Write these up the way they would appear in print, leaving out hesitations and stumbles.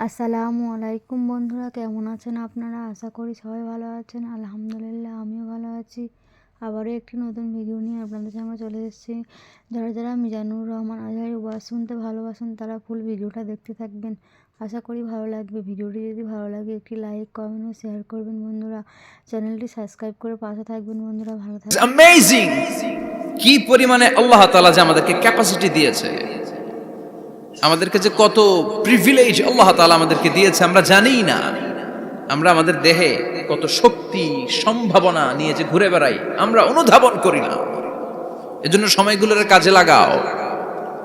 আসসালামু আলাইকুম বন্ধুরা, কেমন আছেন আপনারা? আশা করি সবাই ভালো আছেন। আলহামদুলিল্লাহ, আমিও ভালো আছি। আবারও একটি নতুন ভিডিও নিয়ে আপনাদের সামনে চলে এসেছি। যারা যারা মিজানুর রহমান আজহারীর ওয়াজ শুনতে ভালোবাসেন তারা ফুল ভিডিওটা দেখতে থাকবেন। আশা করি ভালো লাগবে। ভিডিওটি যদি ভালো লাগে একটি লাইক, কমেন্ট ও শেয়ার করবেন বন্ধুরা। চ্যানেলটি সাবস্ক্রাইব করে পাশে থাকবেন বন্ধুরা। ভালো থাকবেন। অ্যামেজিং কি পরিমাণে আল্লাহ তাআলা যে আমাদেরকে ক্যাপাসিটি দিয়েছে, আমাদেরকে যে কত প্রিভিলেজ আল্লাহ তাআলা আমাদেরকে দিয়েছে আমরা জানিই না। আমরা আমাদের দেহে কত শক্তি সম্ভাবনা নিয়ে যে ঘুরে বেড়াই আমরা অনুধাবন করি না। এজন্য সময়গুলোর কাজে লাগাও।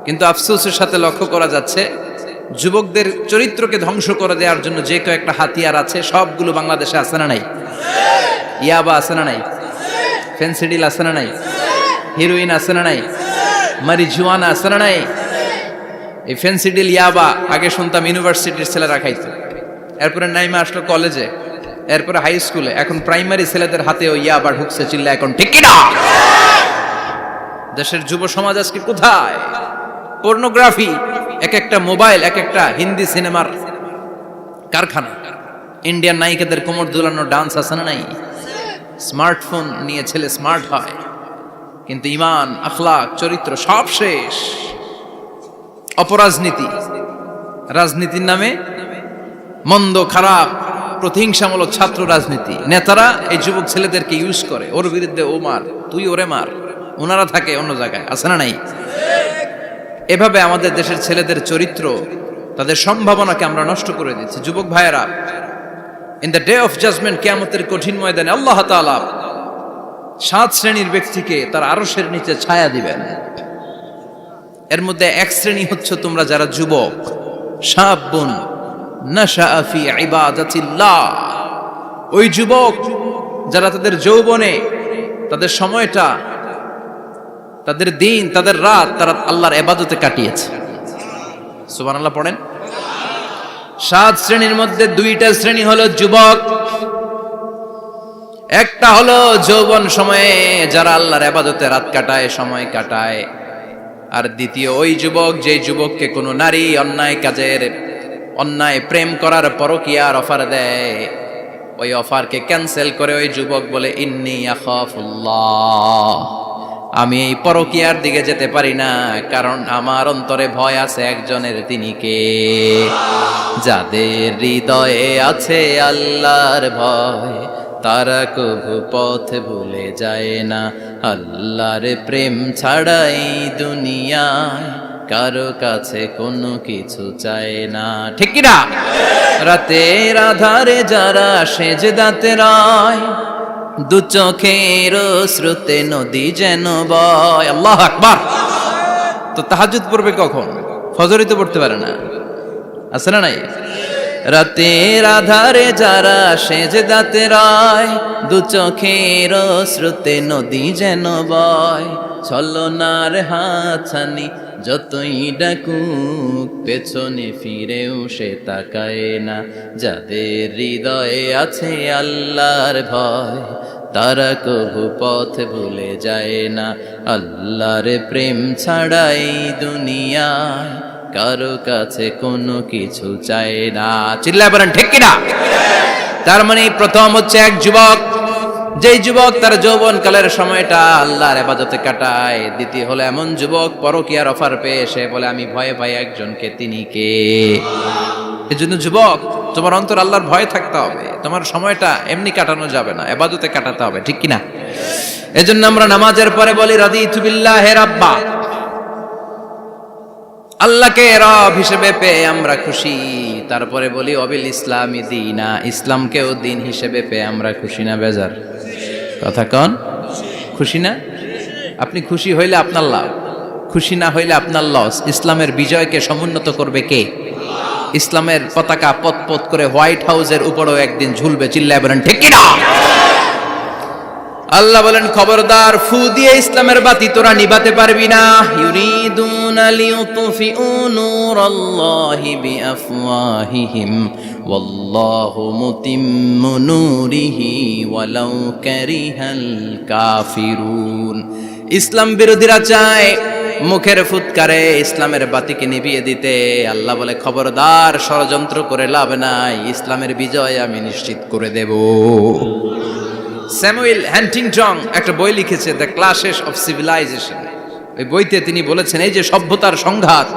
কিন্তু আফসোসের সাথে লক্ষ্য করা যাচ্ছে যুবকদের চরিত্রকে ধ্বংস করে দেওয়ার জন্য যে কয়েকটা হাতিয়ার আছে সবগুলো বাংলাদেশে আছে না নাই? ইয়াবা আছে না নাই? ফেন্সিডিল আছে না নাই? হিরোইন আছে না নাই? মারিজুয়ানা আছে না নাই? এই ফেন্সিডিল ইয়াবা আগে শুনতাম ইউনিভার্সিটির ছেলেরা খাইতো, এরপরে নাইমা আসলো কলেজে, এরপরে হাই স্কুলে, এখন প্রাইমারি ছেলেদের হাতেও ইয়াবা ঢুকছে। চিল্লা এখন ঠিক কি না? দেশের যুব সমাজ আজকে কোথায়? পর্নোগ্রাফি, এক একটা মোবাইল এক একটা হিন্দি সিনেমার কারখানা। ইন্ডিয়ান নায়িকাদের কোমর দুলানো ডান্স আছে না নাই? স্মার্টফোন নিয়ে ছেলে স্মার্ট হয়, কিন্তু ইমান, আখলাক, চরিত্র সব শেষ। অপরাজনীতি, রাজনীতির নামে মন্দ খারাপ প্রতিহিংসামূলক ছাত্র রাজনীতি, নেতারা এই যুবক ছেলেদেরকে ইউজ করে, ওর বিরুদ্ধে ও মার, তুই ওরে মার, ওনারা থাকে অন্য জায়গায়, আছে না নাই? এভাবে আমাদের দেশের ছেলেদের চরিত্র, তাদের সম্ভাবনাকে আমরা নষ্ট করে দিচ্ছি। যুবক ভাইয়েরা, in the day of judgement, কিয়ামতের কঠিন ময়দানে আল্লাহ তাআলা 7 শ্রেণীর ব্যক্তিকে তার আরশের নিচে ছায়া দিবেন। এর মধ্যে এক শ্রেণী হচ্ছে তোমরা যারা যুবক, শাবুন নাশাআ ফি ইবাদাতিল্লাহ, ওই যুবক যারা তাদের যৌবনে তাদের সময়টা, তাদের দিন, তাদের রাত তারা আল্লাহর ইবাদতে কাটিয়েছে। সুবহানাল্লাহ পড়েন। 7 শ্রেণীর মধ্যে 2টা শ্রেণী হলো যুবক। একটা হলো যৌবন সময়ে যারা আল্লাহর ইবাদতে রাত কাটায়, সময় কাটায়। আর দ্বিতীয় ওই যুবক, যে যুবককে কোনো নারী অন্যায় কাজের, অন্যায় প্রেম করার পরকীয়ার অফার দেয়, ওই অফারকে ক্যান্সেল করে ওই যুবক বলে ইন্নী আখাফুল্লাহ, আমি এই পরকীয়ার দিকে যেতে পারি না, কারণ আমার অন্তরে ভয় আছে একজনের, তিনি কে? যাদের হৃদয়ে আছে আল্লাহর ভয় তারা কবু পথ ভুলে যায় না। আল্লাহর প্রেম ছাড়াই দুনিয়ায় কারো কাছে কোনো কিছু চায় না, ঠিক কি না? রাতের আধারে যারা সেজদাতে রয়, দু চোখের শ্রুতে নদী যেন বয়। আল্লাহু আকবার। তো তাহাজ্জুদ পড়বে কখন? ফজরই তো পড়তে পারে না, আছে না নাই? রাতের আধারে যারা সেজদাতে রয়, দু চোখের শ্রুতে নদী যেন বয়। ছলনার হাতছানি যতই ডাকুক, পেছনে ফিরেও সে তাকায় না। যাদের হৃদয়ে আছে আল্লাহর ভয় তারা কবু পথ ভুলে যায় না। আল্লাহর প্রেম ছাড়াই দুনিয়ায় কারো কাছে কোনো কিছু চায় না। চিল্লায় বলেন ঠিক কিনা? তার মানে প্রথম হচ্ছে এক যুবক, যেই যুবক তার যৌবন কালের সময়টা আল্লাহর ইবাদতে কাটায়। দ্বিতীয় হলো এমন যুবক পরকীয়ার অফার পেয়ে সে বলে আমি ভয় পাই একজনকে, তিনি কে? এজন্য যুবক, তোমার অন্তর আল্লাহর ভয় থাকতে হবে। তোমার সময়টা এমনি কাটানো যাবে না, ইবাদতে কাটাতে হবে, ঠিক কিনা? এজন্য আমরা নামাজের পরে বলি রাদিতু বিল্লাহি রাব্বা, আল্লাহকে রব হিসেবে পেয়ে আমরা খুশি। তারপরে বলি অবিল ইসলামি দীনা, ইসলামকেও দিন হিসেবে পেয়ে আমরা খুশি না বেজার? কথা কন, খুশি না? আপনি খুশি হইলে আপনার লাভ, খুশি না হইলে আপনার লস। ইসলামের বিজয়কে সমুন্নত করবে কে? ইসলামের পতাকা পথ পথ করে হোয়াইট হাউসের উপরেও একদিন ঝুলবে। চিল্লায় বলেন ঠিক কিনা? আল্লাহ বলেন খবরদার, ফু দিয়ে ইসলামের বাতি তোরা নিভাতে পারবি না। ইউরিদুনা লিউতফিউ নূরাল্লাহি বিআফওয়াহিহিম ওয়াল্লাহু মুতিম্মু নূরিহি ওয়ালাউ কারিহাল কাফিরুন। ইসলাম বিরোধীরা চায় মুখের ফুৎকারে ইসলামের বাতিকে নিভিয়ে দিতে। আল্লাহ বলে, খবরদার, ষড়যন্ত্র করে লাভ নাই, ইসলামের বিজয় আমি নিশ্চিত করে দেব। স্যামুয়েল হ্যান্টিংটন একটা বই লিখেছে, দ্য ক্লাশেস অফ সিভিলাইজেশন। ওই বইতে তিনি বলেছেন, এই যে সভ্যতার সংঘাত,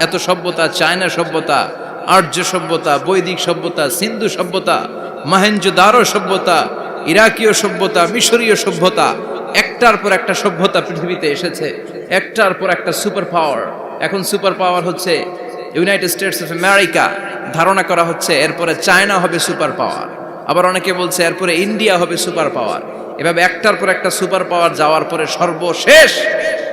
এত সভ্যতা, চায়না সভ্যতা, আর্য সভ্যতা, বৈদিক সভ্যতা, সিন্ধু সভ্যতা, মহেঞ্জোদারো সভ্যতা, ইরাকীয় সভ্যতা, মিশরীয় সভ্যতা, একটার পর একটা সভ্যতা পৃথিবীতে এসেছে, একটার পর একটা সুপার পাওয়ার। এখন সুপার পাওয়ার হচ্ছে ইউনাইটেড স্টেটস অফ আমেরিকা, ধারণা করা হচ্ছে এরপরে চায়না হবে সুপার পাওয়ার, আবার অনেকে বলছে এরপরে ইন্ডিয়া হবে সুপার পাওয়ার। এভাবে একটার পর একটা সুপার পাওয়ার যাওয়ার পরে সর্বশেষ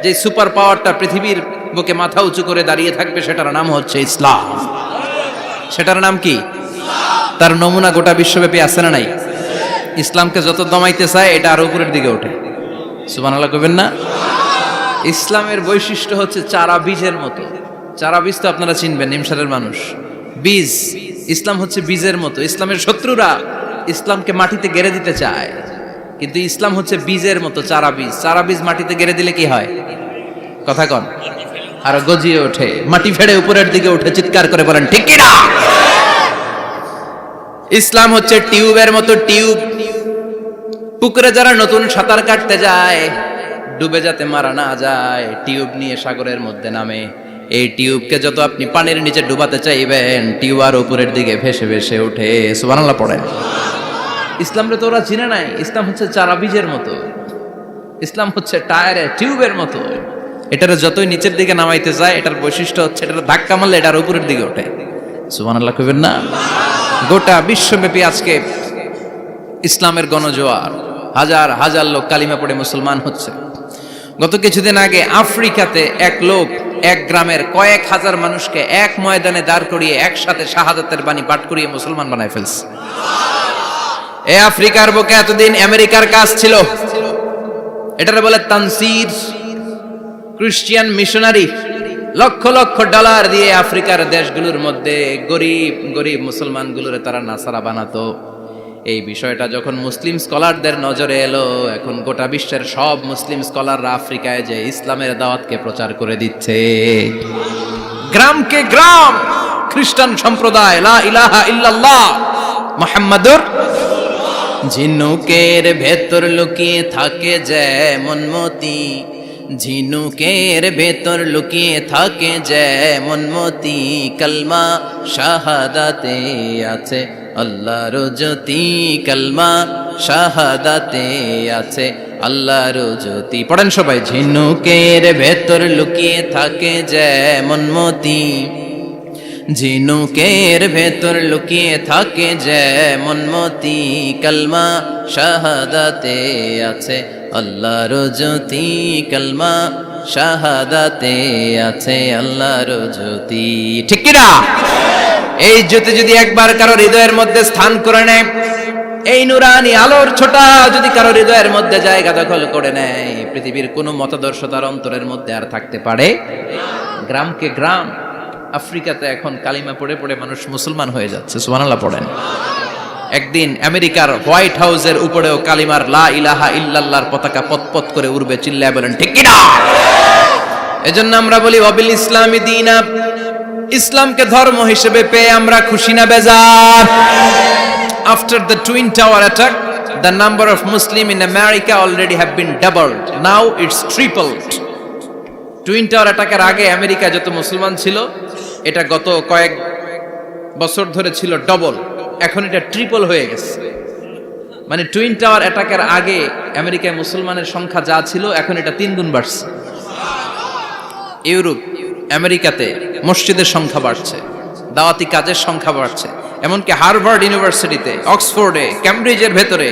যে সুপার পাওয়ারটা পৃথিবীর বুকে মাথা উঁচু করে দাঁড়িয়ে থাকবে, সেটার নাম হচ্ছে ইসলাম। সেটার নাম কি? তার নমুনা গোটা বিশ্বব্যাপী আছে না নাই? ইসলামকে যত দমাইতে চায় এটা আরো উপরের দিকে ওঠে। সুবহানাল্লাহ কইবেন না? ইসলামের বৈশিষ্ট্য হচ্ছে চারা বীজের মতো। চারা বীজ তো আপনারা চিনবেন, নিমসারের মানুষ। বীজ, ইসলাম হচ্ছে বীজের মতো। ইসলামের শত্রুরা ইসলামকে মাটিতে গেড়ে দিতে চায়, কিন্তু ইসলাম হচ্ছে বীজের মতো, চারা বীজ। চারা বীজ মাটিতে গেড়ে দিলে কি হয়? কথা কন, আর গজিয়ে ওঠে, মাটি ফেড়ে উপরের দিকে উঠে চিৎকার করে বলেন ঠিক কি না? ইসলাম হচ্ছে টিউবের মতো। টিউব, পুকুরে যারা নতুন সাঁতার কাটতে যায়, ডুবে যাতে মারা না যায়, টিউব নিয়ে সাগরের মধ্যে নামে। এই টিউবকে যত আপনি পানির নিচে ডুবাতে চাইবেন, টিউব আর উপরের দিকে ভেসে ভেসে ওঠে। সুবহানাল্লাহ পড়েন। ইসলামরে তো ওরা চিনে নাই। ইসলাম হচ্ছে চারা বীজের মতো, ইসলাম হচ্ছে টায়ারে টিউবের মতো। এটারে যতই নিচের দিকে নামাইতে যায়, এটার বৈশিষ্ট্য হচ্ছে এটার ধাক্কা মারলে এটার উপরের দিকে ওঠে। সুবহানাল্লাহ কইবেন না? গোটা বিশ্বব্যাপী আজকে ইসলামের গণজোয়ার, হাজার হাজার লোক কালিমা পড়ে মুসলমান হচ্ছে। গত কিছুদিন আগে আফ্রিকাতে এক লোক এক গ্রামের কয়েক হাজার মানুষকে এক ময়দানে দাঁড় করিয়ে একসাথে শাহাদাতের বাণী পাঠ করিয়ে মুসলমান বানায় ফেলছে। এই আফ্রিকার বুকে এতদিন আমেরিকার কাজ ছিল, এটারে বলে Tansir, Christian missionary. Lakh lakh dollar দিয়ে আফ্রিকার দেশগুলোর মধ্যে গরিব গরিব মুসলমানগুলোরে তারা নাসারা বানাতো। এই বিষয়টা যখন মুসলিম স্কলারদের নজরে এলো, এখন গোটা বিশ্বের সব মুসলিম স্কলাররা আফ্রিকায় যে ইসলামের দাওয়াতকে প্রচার করে দিচ্ছে। গ্রামকে গ্রাম খ্রিস্টান সম্প্রদায় লা ইলাহা ইল্লাল্লাহ মুহাম্মাদুর। ঝিনুকের ভেতর লুকিয়ে থাকে যেমন মতি, ঝিনুকের ভেতর লুকিয়ে থাকে যেমন মতি, কলমা শাহাদাতে আছে আল্লাহর জ্যোতি, কলমা শাহাদাতে আছে আল্লাহর জ্যোতি। পড়েন সবাই। ঝিনুকের ভেতর লুকিয়ে থাকে যেমন মতি, ঝিনুকের ভেতর লুকিয়ে থাকে যেমন মতি, কলমা শাহাদাতে আছে আল্লাহর জ্যোতি, কলমা শাহাদাতে আছে আল্লাহর জ্যোতি। ঠিক কি না? এই জ্যোতি যদি একবার কারো হৃদয়ের মধ্যে স্থান করে নেয়, এই নুরানি আলোর ছোটা যদি কারো হৃদয়ের মধ্যে জায়গা দখল করে নেয়, পৃথিবীর কোনো মতাদর্শ তার অন্তরের মধ্যে আর থাকতে পারে। গ্রামকে গ্রাম আফ্রিকাতে এখন কালিমা পড়ে পড়ে মানুষ মুসলমান হয়ে যাচ্ছে। সুবহানাল্লাহ পড়েন। একদিন আমেরিকার হোয়াইট হাউসের উপরেও কালিমার লা ইলাহা ইল্লাল্লাহর পতাকা পতপত করে উড়বে। চিল্লায় বলেন ঠিক কি না? এজন্য আমরা বলি ওয়াবিল ইসলামি দীনা, ইসলামকে ধর্ম হিসেবে পেয়ে আমরা খুশি না বেজার? After the Twin Tower attack, the number of Muslims in America already have been doubled. Now it's tripled. Twin tower অ্যাটাকের আগে আমেরিকা যত মুসলমান ছিল, এটা গত কয়েক বছর ধরে ছিল ডবল, এখন এটা ট্রিপল হয়ে গেছে। মানে টুইন টাওয়ার অ্যাটাকের আগে আমেরিকায় মুসলমানের সংখ্যা যা ছিল, এখন এটা 3 গুণ বাড়ছে। ইউরোপ, আমেরিকাতে মসজিদের সংখ্যা বাড়ছে, দাওয়াতি কাজের সংখ্যা বাড়ছে। এমনকি হার্ভার্ড ইউনিভার্সিটিতে, অক্সফোর্ডে, ক্যামব্রিজের ভেতরে,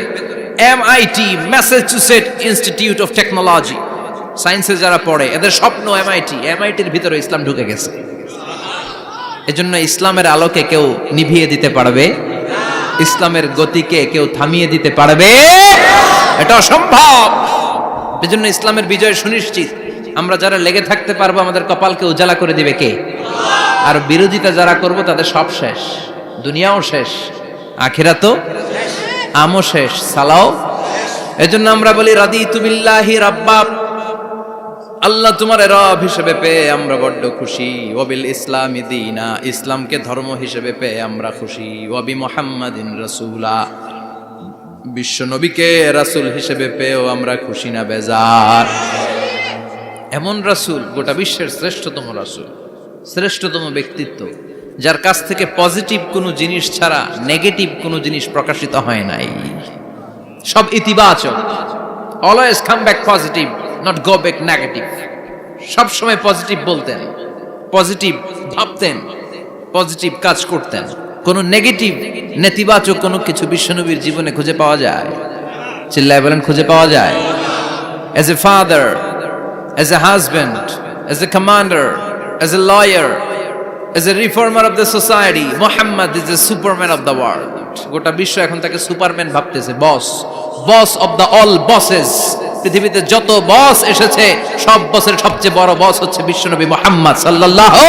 MIT, Massachusetts institute of technology, সায়েন্সে যারা পড়ে এদের স্বপ্ন এমআইটির ভিতরে ইসলাম ঢুকে গেছে। এজন্য ইসলামের আলোকে কেউ নিভিয়ে দিতে পারবে? ইসলামের গতিকে কেউ থামিয়ে দিতে পারবে? এটা অসম্ভব। এজন্য ইসলামের বিজয় সুনিশ্চিত। আমরা যারা লেগে থাকতে পারবো, আমাদের কপালকে উজালা করে দিবে কে? আর বিরোধিতা যারা করব তাদের সব শেষ, দুনিয়াও শেষ, আখিরাতও আমও শেষ, সালাও। এজন্য আমরা বলি রাদিতু বিল্লাহি রাব্বা, আল্লাহ তোমার রব হিসেবে পেয়ে আমরা বড্ড খুশি। ওয়াবিল ইসলামি দীনা, ইসলামকে ধর্ম হিসেবে পেয়ে আমরা খুশি। ওয়াবি মুহাম্মাদিন রাসূলা, বিশ্ব নবীকে রাসূল হিসেবে পেয়েও আমরা খুশি না বেজার। এমন রাসূল, গোটা বিশ্বের শ্রেষ্ঠতম রাসূল, শ্রেষ্ঠতম ব্যক্তিত্ব, যার কাছ থেকে পজিটিভ কোনো জিনিস ছাড়া নেগেটিভ কোনো জিনিস প্রকাশিত হয় নাই, সব ইতিবাচক। Always come back positive, not go back negative. সব সময় পজিটিভ বলতেন, পজিটিভ ভাবতেন, পজিটিভ কাজ করতেন। কোন নেগেটিভ নেতিবাচক কোনো কিছু বিশ্বনবীর জীবনে খুঁজে পাওয়া যায়? চিল্লায় বলেন, খুঁজে পাওয়া যায়? As a father, as a husband, as a commander, as a lawyer, as a reformer of the society, Muhammad is the superman of the world. গোটা বিশ্ব এখন তাকে সুপারম্যান ভাবতেছে, boss, boss of the all bosses. পৃথিবীতে যত বস এসেছে সব বসের সবচেয়ে বড় বস হচ্ছে বিশ্বনবী মুহাম্মদ সাল্লাল্লাহু